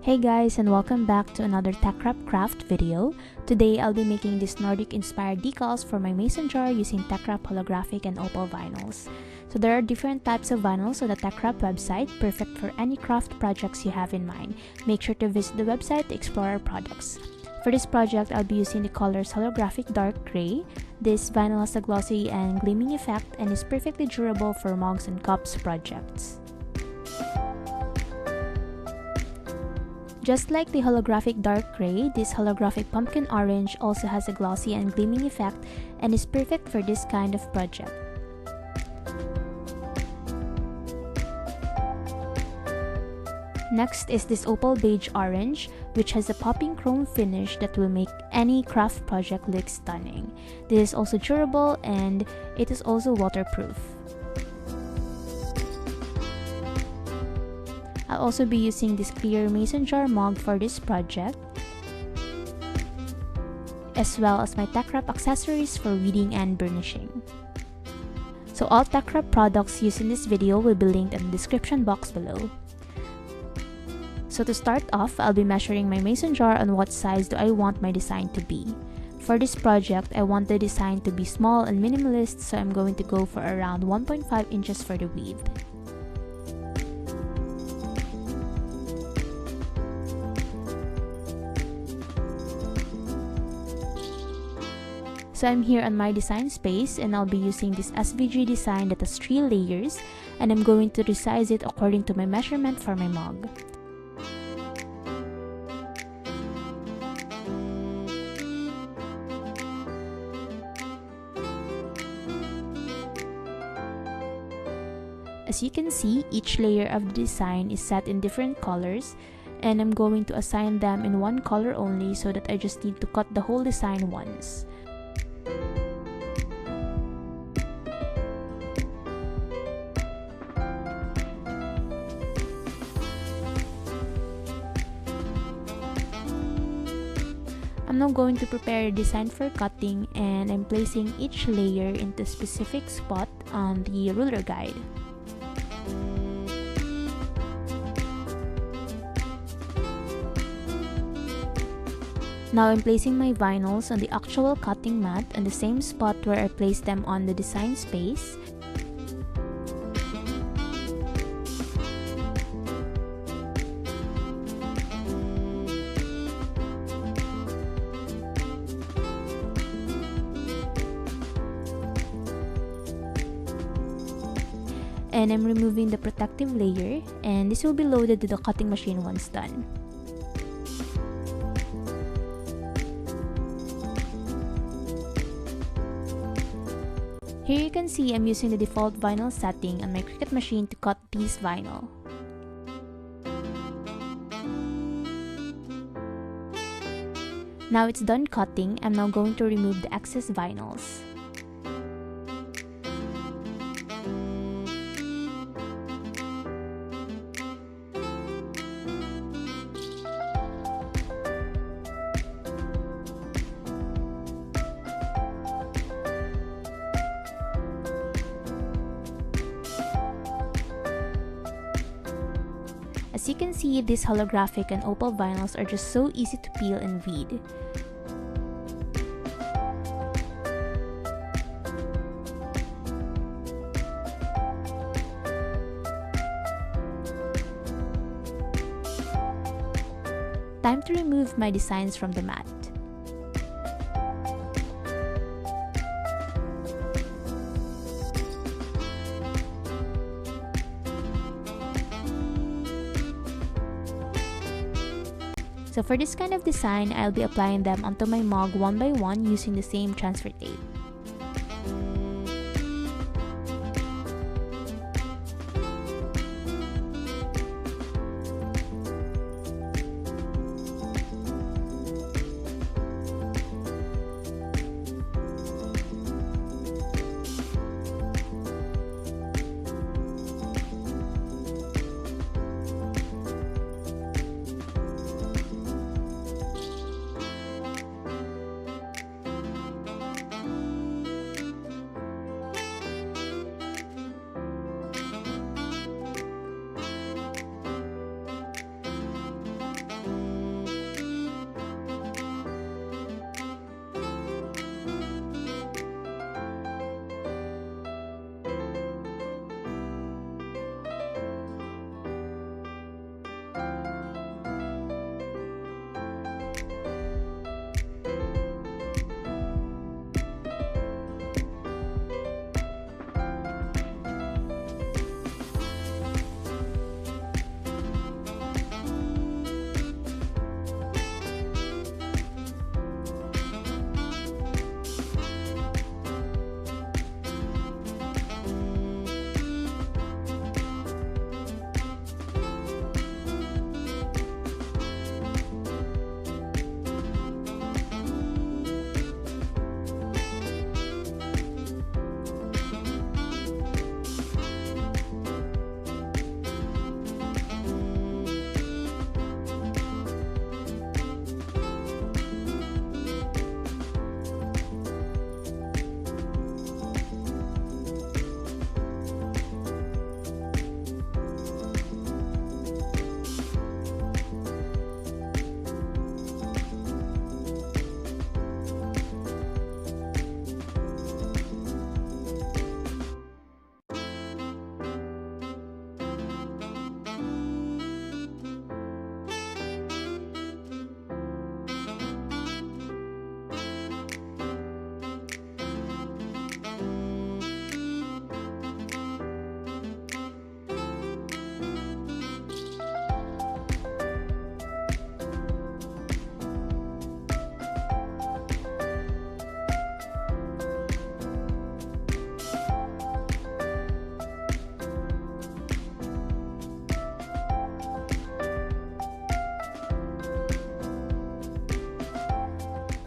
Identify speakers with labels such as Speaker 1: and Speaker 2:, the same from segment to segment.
Speaker 1: Hey guys, and welcome back to another TeckWrapCraft video. Today I'll be making these Nordic inspired decals for my mason jar using TeckWrap holographic and Opal vinyls. So there are different types of vinyls on the TeckWrap website, perfect for any craft projects you have in mind. Make sure to visit the website to explore our products. For this project, I'll be using the colors Holographic Dark Grey. This vinyl has a glossy and gleaming effect and is perfectly durable for mugs and cups projects. Just like the holographic dark gray, this holographic pumpkin orange also has a glossy and gleaming effect and is perfect for this kind of project. Next is this Opal Beige orange, which has a popping chrome finish that will make any craft project look stunning. This is also durable and it is also waterproof. I'll also be using this clear mason jar mug for this project, as well as my TeckWrap accessories for weeding and burnishing. So all TeckWrap products used in this video will be linked in the description box below. So to start off, I'll be measuring my mason jar on what size do I want my design to be. For this project, I want the design to be small and minimalist, so I'm going to go for around 1.5 inches for the width. So I'm here on my design space and I'll be using this SVG design that has 3 layers, and I'm going to resize it according to my measurement for my mug. As you can see, each layer of the design is set in different colors, and I'm going to assign them in one color only so that I just need to cut the whole design once. I'm now going to prepare a design for cutting, and I'm placing each layer into a specific spot on the ruler guide. Now I'm placing my vinyls on the actual cutting mat on the same spot where I placed them on the design space. And I'm removing the protective layer, and this will be loaded to the cutting machine once done. Here you can see I'm using the default vinyl setting on my Cricut machine to cut this vinyl. Now it's done cutting, I'm now going to remove the excess vinyls. As you can see, these holographic and opal vinyls are just so easy to peel and weed. Time to remove my designs from the mat. So for this kind of design, I'll be applying them onto my mug one by one using the same transfer tape.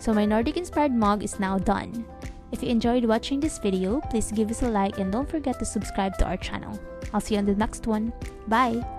Speaker 1: So my Nordic inspired mug is now done. If you enjoyed watching this video, please give us a like and don't forget to subscribe to our channel. I'll see you on the next one. Bye!